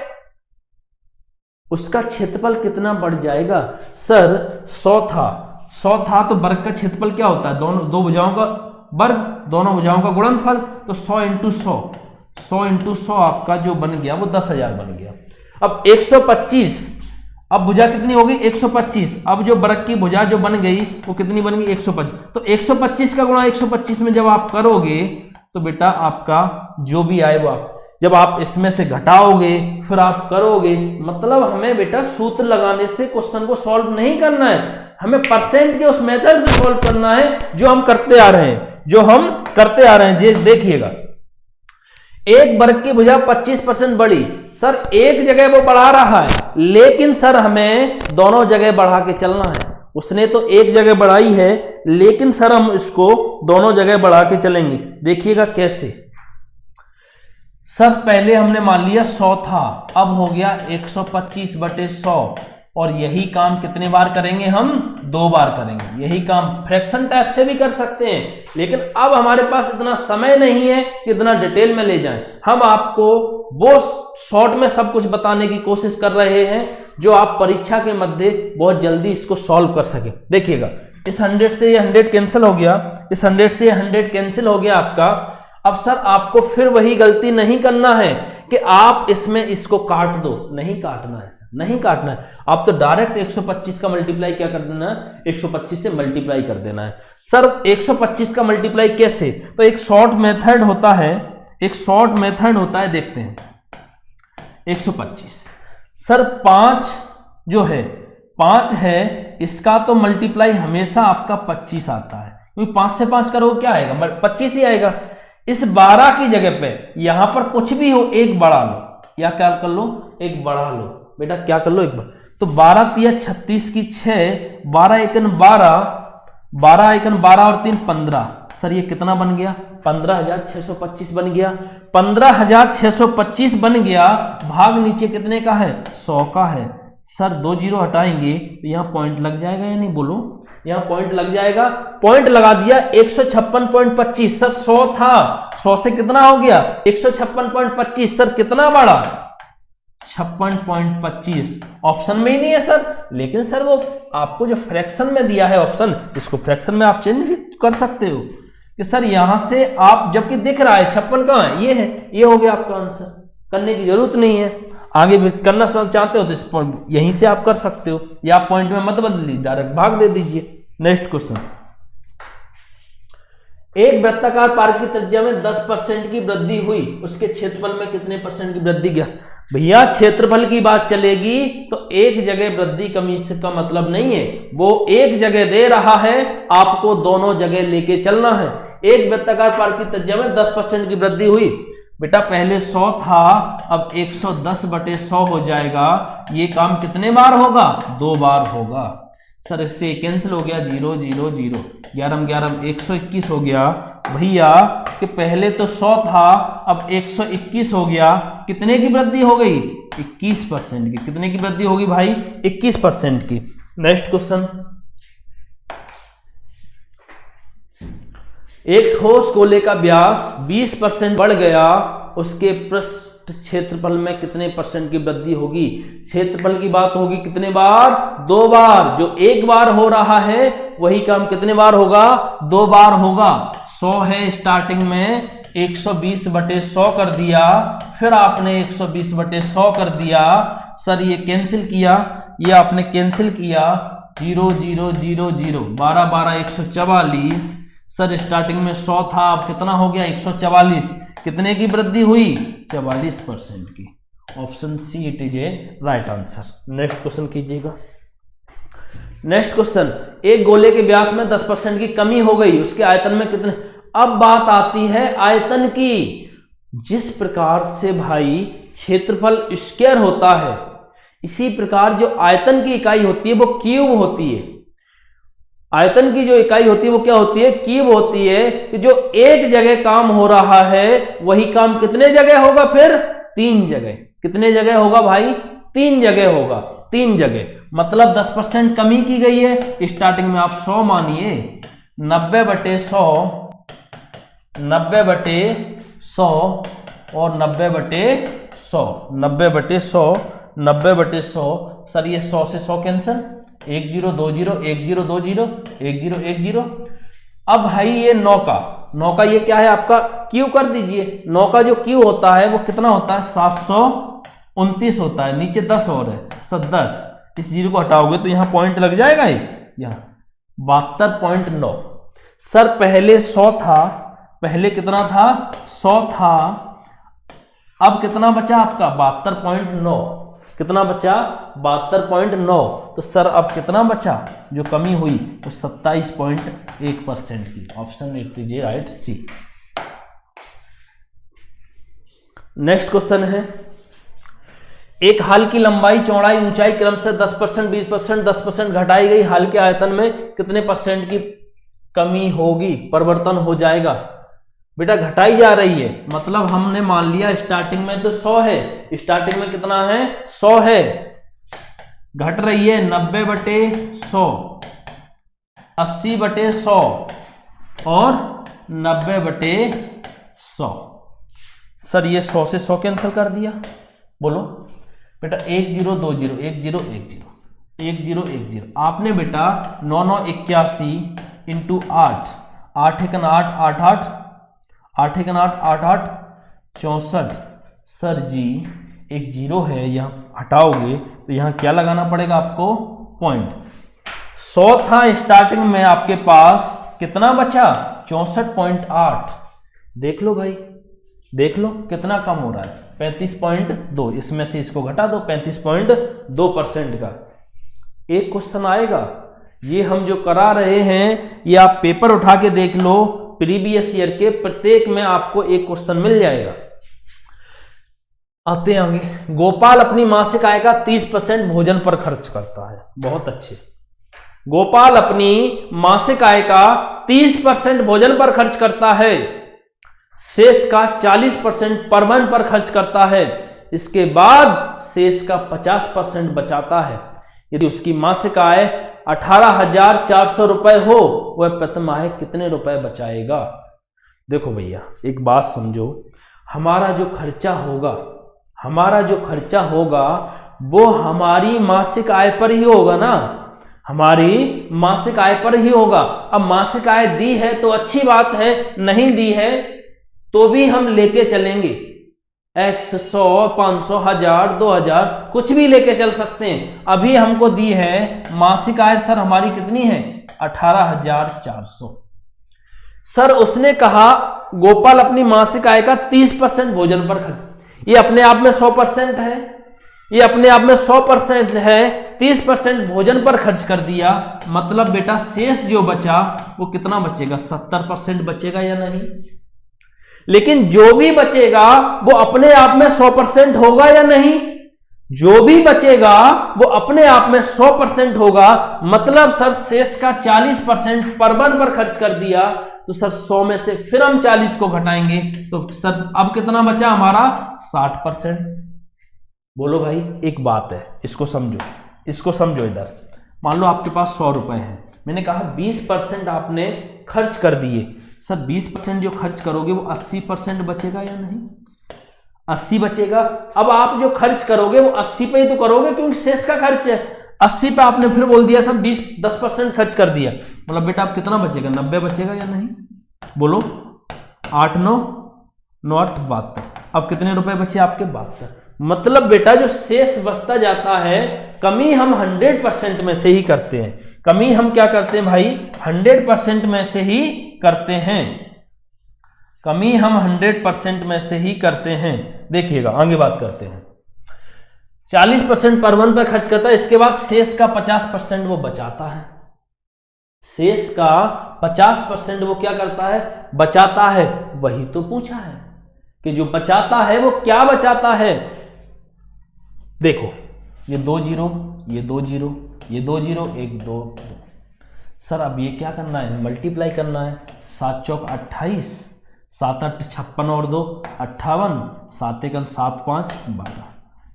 उसका क्षेत्रफल कितना बढ़ जाएगा। सर 100 था, 100 था तो वर्ग का क्षेत्रफल क्या होता है, दोनों दो भुजाओं का वर्ग, दोनों भुजाओं का गुणनफल, तो 100 इंटू 100 आपका जो बन गया वो 10,000 बन गया। अब 125, अब भुजा कितनी होगी 125, अब जो वर्ग की भुजा जो बन गई वो कितनी बन गई 125, तो 125 का गुणा 125 में जब आप करोगे तो बेटा आपका जो भी आए वो आप जब आप इसमें से घटाओगे फिर आप करोगे, मतलब हमें बेटा सूत्र लगाने से क्वेश्चन को सॉल्व नहीं करना है, हमें परसेंट के उस मेथड से सॉल्व करना है जो हम करते आ रहे हैं, देखिएगा एक वर्ग की भुजा 25% बढ़ी, सर एक जगह वो बढ़ा रहा है लेकिन सर हमें दोनों जगह बढ़ा के चलना है, उसने तो एक जगह बढ़ाई है लेकिन सर हम इसको दोनों जगह बढ़ा के चलेंगे। देखिएगा कैसे, सर पहले हमने मान लिया 100 था, अब हो गया 125/100 और यही काम कितने बार करेंगे हम, 2 बार करेंगे। यही काम फ्रैक्शन टाइप से भी कर सकते हैं लेकिन अब हमारे पास इतना समय नहीं है कि इतना डिटेल में ले जाएं, हम आपको वो शॉर्ट में सब कुछ बताने की कोशिश कर रहे हैं जो आप परीक्षा के मध्य बहुत जल्दी इसको सॉल्व कर सके। देखिएगा इस 100 से ये 100 कैंसिल हो गया, इस 100 से ये 100 कैंसिल हो गया आपका। अब सर आपको फिर वही गलती नहीं करना है कि आप इसमें इसको काट दो, नहीं काटना है सर, नहीं काटना है, आप तो डायरेक्ट 125 का मल्टीप्लाई क्या कर देना है, 125 से मल्टीप्लाई कर देना है। सर 125 का मल्टीप्लाई कैसे, तो एक शॉर्ट मेथड होता है, देखते हैं 125, सर 5 जो है 5 है इसका तो मल्टीप्लाई हमेशा आपका 25 आता है, क्योंकि 5 से 5 करो क्या आएगा 25 ही आएगा। इस 12 की जगह पे यहां पर कुछ भी हो एक बढ़ा लो, या क्या कर लो एक बढ़ा लो, बेटा क्या कर लो एक बढ़ा, तो 12 तिया 36 की 6, 12 एकन 12 और 3 15, सर ये कितना बन गया 15,625 बन गया, 15,625 बन गया, भाग नीचे कितने का है 100 का है। सर 2 जीरो हटाएंगे तो यहां पॉइंट लग जाएगा या नहीं, बोलो यहां पॉइंट लग जाएगा, पॉइंट लगा दिया 156.25, सर 100 था 100 से कितना हो गया 156.25, सर कितना बढ़ा 56.25, ऑप्शन में ही नहीं है सर, लेकिन सर वो आपको जो फ्रैक्शन में दिया है ऑप्शन, इसको फ्रैक्शन में आप चेंज कर सकते हो कि सर यहां से आप जबकि दिख रहा है 56 कहां है, ये है, ये हो गया आपका आंसर, करने की जरूरत नहीं है, आगे भी करना चाहते हो तो इस पॉइंट यहीं से आप कर सकते हो, या आप पॉइंट में मत बदलिए डायरेक्ट भाग दे दीजिए। नेक्स्ट क्वेश्चन, एक वृत्ताकार पार्क की त्रिज्या में 10% की वृद्धि हुई, उसके क्षेत्रफल में कितने परसेंट की वृद्धि गया, भैया क्षेत्रफल की बात चलेगी तो एक जगह वृद्धि कमी का मतलब नहीं है, वो एक जगह दे रहा है आपको दोनों जगह लेके चलना है। एक वृत्ताकार पार्क की त्रिज्या में 10% की वृद्धि हुई, बेटा पहले 100 था अब 110/100 हो जाएगा, ये काम कितने बार होगा 2 बार होगा। सर इससे कैंसिल हो गया 0 0 0, 11 11 121 हो गया भैया, कि पहले तो 100 था अब 121 हो गया, कितने की वृद्धि हो गई 21% की, कितने की वृद्धि होगी भाई 21% की। नेक्स्ट क्वेश्चन, एक ठोस गोले का व्यास 20% बढ़ गया, उसके पृष्ठ क्षेत्रफल में कितने परसेंट की वृद्धि होगी, क्षेत्रफल की बात होगी कितने बार 2 बार, जो एक बार हो रहा है वही काम कितने बार होगा 2 बार होगा। 100 है स्टार्टिंग में 120/100 कर दिया, फिर आपने 120/100 कर दिया, सर ये कैंसिल किया, ये आपने कैंसिल किया 0 0 0 0, 12 12 144, सर स्टार्टिंग में 100 था अब कितना हो गया 144, कितने की वृद्धि हुई 44% की। Option see it is a right answer. Next question कीजिएगा। नेक्स्ट क्वेश्चन, एक गोले के व्यास में 10% की कमी हो गई, उसके आयतन में कितने, अब बात आती है आयतन की। जिस प्रकार से भाई क्षेत्रफल स्क्वायर होता है इसी प्रकार जो आयतन की इकाई होती है वो क्यूब होती है, आयतन की जो इकाई होती है वो क्या होती है क्यूब होती है, कि जो एक जगह काम हो रहा है वही काम कितने जगह होगा, फिर 3 जगह, कितने जगह होगा भाई 3 जगह होगा, 3 जगह, मतलब 10% कमी की गई है। स्टार्टिंग में आप 100 मानिए, 90/100, 90/100 और 90/100, 90/100, 90/100, सर ये 100 से 100 कैंसिल, 1 0 2 0 1 0 2 0 1 0 1 0। अब भाई ये 9 का ये क्या है आपका क्यू कर दीजिए। 9 का जो क्यू होता है वो कितना होता है 729 होता है, नीचे 10 और है सर 10, इस 0 को हटाओगे तो यहाँ पॉइंट लग जाएगा एक, यहाँ 72.9। सर पहले 100 था, पहले कितना था 100 था, अब कितना बचा आपका 72.9, कितना बचा 72.9। तो सर अब कितना बचा, जो कमी हुई तो 27.1% की। ऑप्शन लिख दीजिए राइट सी। नेक्स्ट क्वेश्चन है, एक हाल की लंबाई चौड़ाई ऊंचाई क्रम से 10%, 20%, 10% घटाई गई, हाल के आयतन में कितने परसेंट की कमी होगी, परिवर्तन हो जाएगा। बेटा घटाई जा रही है, मतलब हमने मान लिया स्टार्टिंग में तो 100 है, स्टार्टिंग में कितना है 100 है, घट रही है 90/100, 80/100 और 90/100। सर ये 100 से 100 कैंसिल कर दिया, बोलो बेटा 1 0 2 0 1 0 1 0 1 0 1 0। आपने बेटा 9 9 81 इंटू 8, 8 1 8 8 8 8 1 8 8 8 64। सर जी एक 0 है, यहाँ हटाओगे तो यहाँ क्या लगाना पड़ेगा आपको पॉइंट। 100 था स्टार्टिंग में आपके पास, कितना बचा 64.8। देख लो भाई, देख लो कितना कम हो रहा है 35.2, इसमें से इसको घटा दो 35.2% का। एक क्वेश्चन आएगा, ये हम जो करा रहे हैं ये आप पेपर उठा के देख लो, प्रीवियस ईयर के प्रत्येक में आपको एक क्वेश्चन मिल जाएगा। आते हैं आगे, गोपाल अपनी मासिक आय का 30% भोजन पर खर्च करता है। बहुत अच्छे, गोपाल अपनी मासिक आय का 30% भोजन पर खर्च करता है, शेष का 40% परवहन पर खर्च करता है, इसके बाद शेष का 50% बचाता है। यदि उसकी मासिक आय 18,400 रुपए हो, वह प्रतिमाह कितने रुपए बचाएगा। देखो भैया एक बात समझो, हमारा जो खर्चा होगा, हमारा जो खर्चा होगा वो हमारी मासिक आय पर ही होगा ना, हमारी मासिक आय पर ही होगा। अब मासिक आय दी है तो अच्छी बात है, नहीं दी है तो भी हम लेके चलेंगे, x 100 500 1000 2000 कुछ भी लेके चल सकते हैं। अभी हमको दी है मासिक आय सर हमारी कितनी है 18,400। सर उसने कहा गोपाल अपनी मासिक आय का 30% भोजन पर खर्च, ये अपने आप में 100% है, ये अपने आप में 100% है, 30% भोजन पर खर्च कर दिया, मतलब बेटा शेष जो बचा वो कितना बचेगा 70% बचेगा या नहीं। लेकिन जो भी बचेगा वो अपने आप में 100% होगा या नहीं, जो भी बचेगा वो अपने आप में 100% होगा, मतलब सर शेष का 40% परवहन पर खर्च कर दिया, तो सर 100 में से फिर हम 40 को घटाएंगे तो सर अब कितना बचा हमारा 60%। बोलो भाई एक बात है, इसको समझो, इसको समझो। इधर मान लो आपके पास 100 रुपए हैं, मैंने कहा 20% आपने खर्च कर दिए, सर 20% जो खर्च करोगे वो 80% बचेगा या नहीं, 80 बचेगा। अब आप जो खर्च करोगे वो 80 पे ही तो करोगे क्योंकि शेष का खर्च है, 80 पे आपने फिर बोल दिया सर 10% खर्च कर दिया, मतलब बेटा आप कितना बचेगा 90 बचेगा या नहीं। बोलो 8 9 9 8 72, अब कितने रुपए बचे आपके 72। मतलब बेटा जो शेष बचता जाता है, कमी हम 100% में से ही करते हैं, कमी हम क्या करते हैं भाई 100% में से ही करते हैं, कमी हम 100% में से ही करते हैं। देखिएगा आगे बात करते हैं, 40% परवहन पर खर्च करता है, इसके बाद शेष का 50% वो बचाता है, शेष का 50% वो क्या करता है बचाता है। वही तो पूछा है कि जो बचाता है वो क्या बचाता है। देखो ये 2 0 ये 2 0 ये 2 0 1 2 2। सर अब ये क्या करना है मल्टीप्लाई करना है, 7 चौक 28, 7 8 56 और 2 58, 7 1 7 5 12,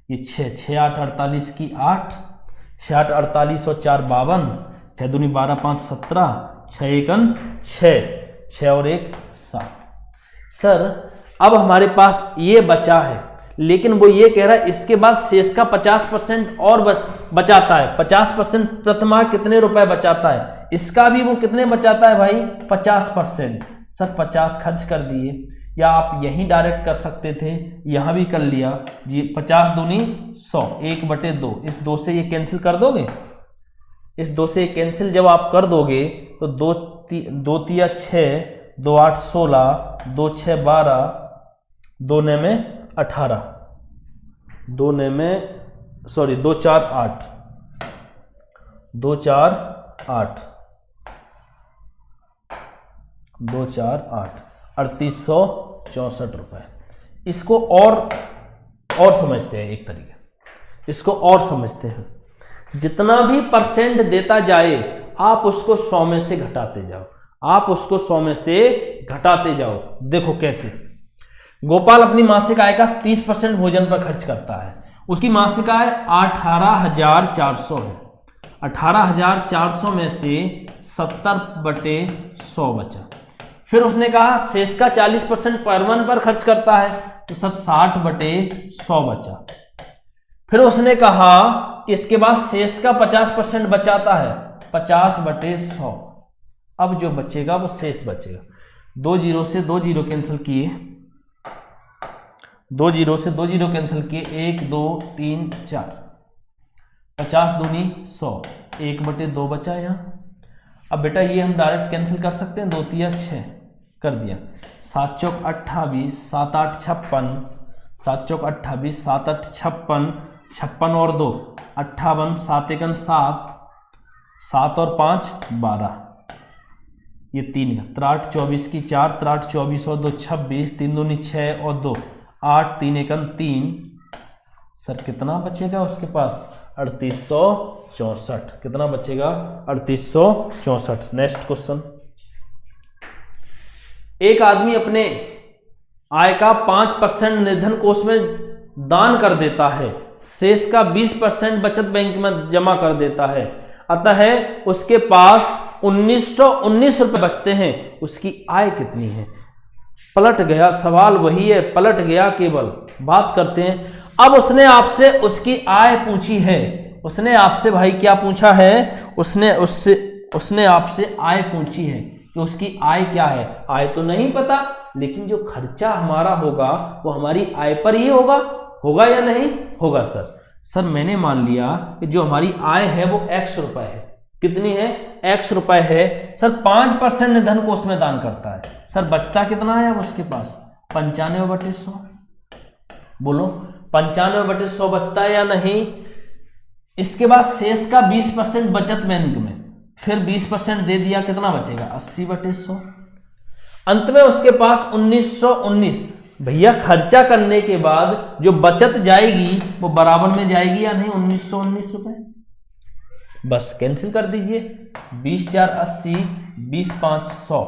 ये 6 6 8 48 की 8, 6 8 48 और 4 52, 6 दूनी 12 5 17, 6 1 6, 6 और 1 7। सर अब हमारे पास ये बचा है, लेकिन वो ये कह रहा है इसके बाद शेष का 50% और बचाता है। 50% प्रथमा कितने रुपए बचाता है, इसका भी वो कितने बचाता है भाई 50%। सर 50 खर्च कर दिए, या आप यहीं डायरेक्ट कर सकते थे, यहां भी कर लिया जी। 50 दूनी 100, 1/2। इस 2 से ये कैंसिल कर दोगे, इस 2 से कैंसिल जब आप कर दोगे तो 2 तिया 6, 2 8 16, 2 6 12, 2 9 में 18, 2 9 में 2 4 8, 2 4 8, 2 4 8, 3864 रुपए। इसको और समझते हैं, एक तरीके इसको और समझते हैं। जितना भी परसेंट देता जाए आप उसको 100 में से घटाते जाओ, आप उसको 100 में से घटाते जाओ। देखो कैसे, गोपाल अपनी मासिक आय का 30% भोजन पर खर्च करता है। उसकी मासिक आय 18,400 है। 18,400 में से 70/100 बचा। फिर उसने कहा शेष का 40% परवन पर खर्च करता है, तो सर 60/100 बचा। फिर उसने कहा कि इसके बाद शेष का 50% बचाता है, 50/100। अब जो बचेगा वो शेष बचेगा। 2 0 से 2 0 कैंसिल किए, 2 0 से 2 0 कैंसिल किए, 1 2 3 4, 50 दूनी 100, 1/2 बचा यहाँ। अब बेटा ये हम डायरेक्ट कैंसिल कर सकते हैं, 2 तिया 6 कर दिया। 7 चौक 28, 7 8 56, 7 चौक 28, 7 8 56, 56 और 2 58, 7 1 7, 7 और 5 12, ये 3 का 63 24 की 4, 63 24 और 2 26, 3 दूनी 6 और 2 8, 3 1 3। सर कितना बचेगा उसके पास 3864। कितना बचेगा 3864। नेक्स्ट क्वेश्चन, एक आदमी अपने आय का 5% निर्धन कोष में दान कर देता है, शेष का 20% बचत बैंक में जमा कर देता है, अतः उसके पास 1919 रुपए बचते हैं। उसकी आय कितनी है? पलट गया, सवाल वही है, पलट गया केवल। बात करते हैं, अब उसने आपसे उसकी आय पूछी है। उसने आपसे भाई क्या पूछा है? उसने आपसे आय पूछी है कि उसकी आय क्या है। आय तो नहीं पता, लेकिन जो खर्चा हमारा होगा वो हमारी आय पर ही होगा या नहीं होगा? सर मैंने मान लिया कि जो हमारी आय है वो x रुपए है। कितनी है? x रुपए है। सर 5% निर्धन कोष में दान करता है। सर बचता कितना है अब उसके पास? 95/100। बोलो 95/100 बचता है या नहीं? इसके बाद शेष का 20% बचत बैंक में, फिर 20% दे दिया, कितना बचेगा? 80/100। अंत में उसके पास 1919। भैया खर्चा करने के बाद जो बचत जाएगी वो बराबर में जाएगी या नहीं? 1919 रुपए। बस कैंसिल कर दीजिए। 20 4 80, 20 5 100।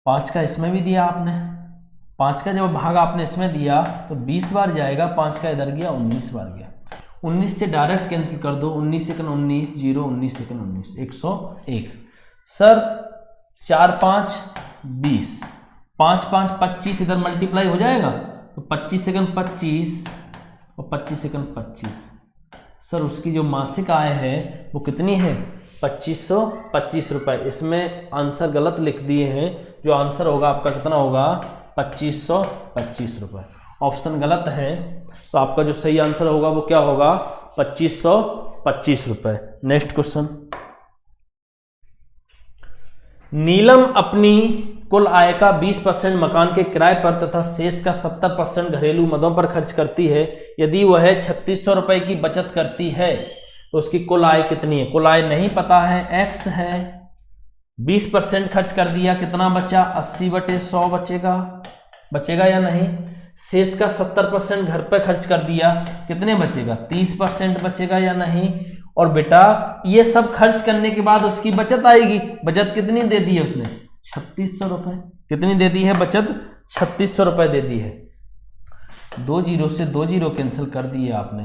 5 का इसमें भी दिया आपने, 5 का जब भाग आपने इसमें दिया तो 20 बार जाएगा, 5 का इधर गया, 19 बार गया। 19 से डायरेक्ट कैंसिल कर दो, 19 सेकंड 19, 0 19 सेकंड 19, 101। सर 4 5 20, 5 5 25, इधर मल्टीप्लाई हो जाएगा तो 25 सेकंड 25 और 25 सेकंड 25। सर उसकी जो मासिक आय है वो कितनी है? 2525 रुपए। इसमें आंसर गलत लिख दिए हैं, जो आंसर होगा आपका कितना होगा? 2525 रुपए। ऑप्शन गलत है, तो आपका जो सही आंसर होगा वो क्या होगा? 2525 रुपए। नेक्स्ट क्वेश्चन, नीलम अपनी कुल आय का 20% मकान के किराए पर तथा शेष का 70% घरेलू मदों पर खर्च करती है। यदि वह 3600 रुपए की बचत करती है तो उसकी कुल आय कितनी है? कुल आय नहीं पता है, x है। 20% खर्च कर दिया, कितना बचा? 80/100 बचेगा या नहीं? शेष का 70% घर पर खर्च कर दिया, कितने बचेगा? 30% बचेगा या नहीं? और बेटा ये सब खर्च करने के बाद उसकी बचत आएगी। बचत कितनी दे दी है उसने? 3600 रुपए। कितनी दे दी है बचत? 3600 रुपए दे दी है। 2 0 से 2 0 कैंसिल कर दिए आपने।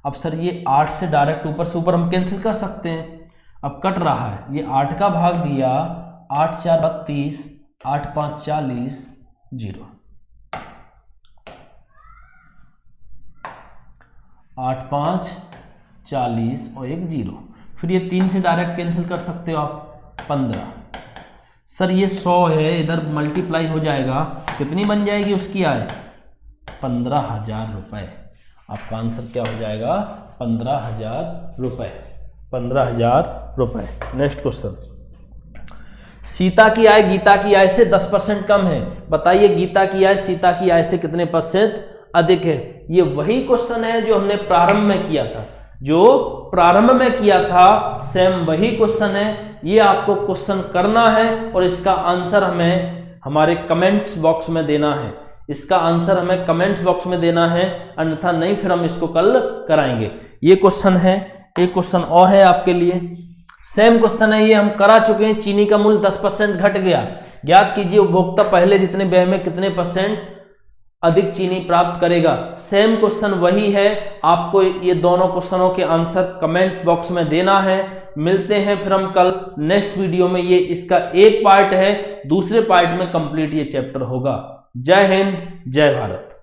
अब सर ये 8 से डायरेक्ट ऊपर से ऊपर हम कैंसिल कर सकते हैं। अब कट रहा है, ये 8 का भाग दिया, 8 4 32, 8 5 40, 0। 8 5 40 और एक 0। फिर ये 3 से डायरेक्ट कैंसिल कर सकते हो आप, 15। सर ये 100 है, इधर मल्टीप्लाई हो जाएगा, कितनी बन जाएगी उसकी आय? 15,000 रुपये। आपका आंसर क्या हो जाएगा? 15,000 रुपये। 15,000 रुपये। नेक्स्ट क्वेश्चन, सीता की आय गीता की आय से 10% कम है, बताइए गीता की आय सीता की आय से कितने % अधिक है? ये वही क्वेश्चन है जो हमने प्रारंभ में किया था, सेम वही क्वेश्चन है। ये आपको क्वेश्चन करना है और इसका आंसर हमें हमारे कमेंट्स बॉक्स में देना है। अन्यथा नहीं फिर हम इसको कल कराएंगे। ये क्वेश्चन है, एक क्वेश्चन और है आपके लिए, सेम क्वेश्चन है, ये हम करा चुके हैं। चीनी का मूल्य 10% घट गया, ज्ञात कीजिए उपभोक्ता पहले जितने व्यय में कितने % अधिक चीनी प्राप्त करेगा। सेम क्वेश्चन वही है, आपको ये दोनों क्वेश्चनों के आंसर कमेंट बॉक्स में देना है। मिलते हैं फिर हम कल नेक्स्ट वीडियो में। ये इसका एक पार्ट है, दूसरे पार्ट में कंप्लीट ये चैप्टर होगा। जय हिंद, जय भारत।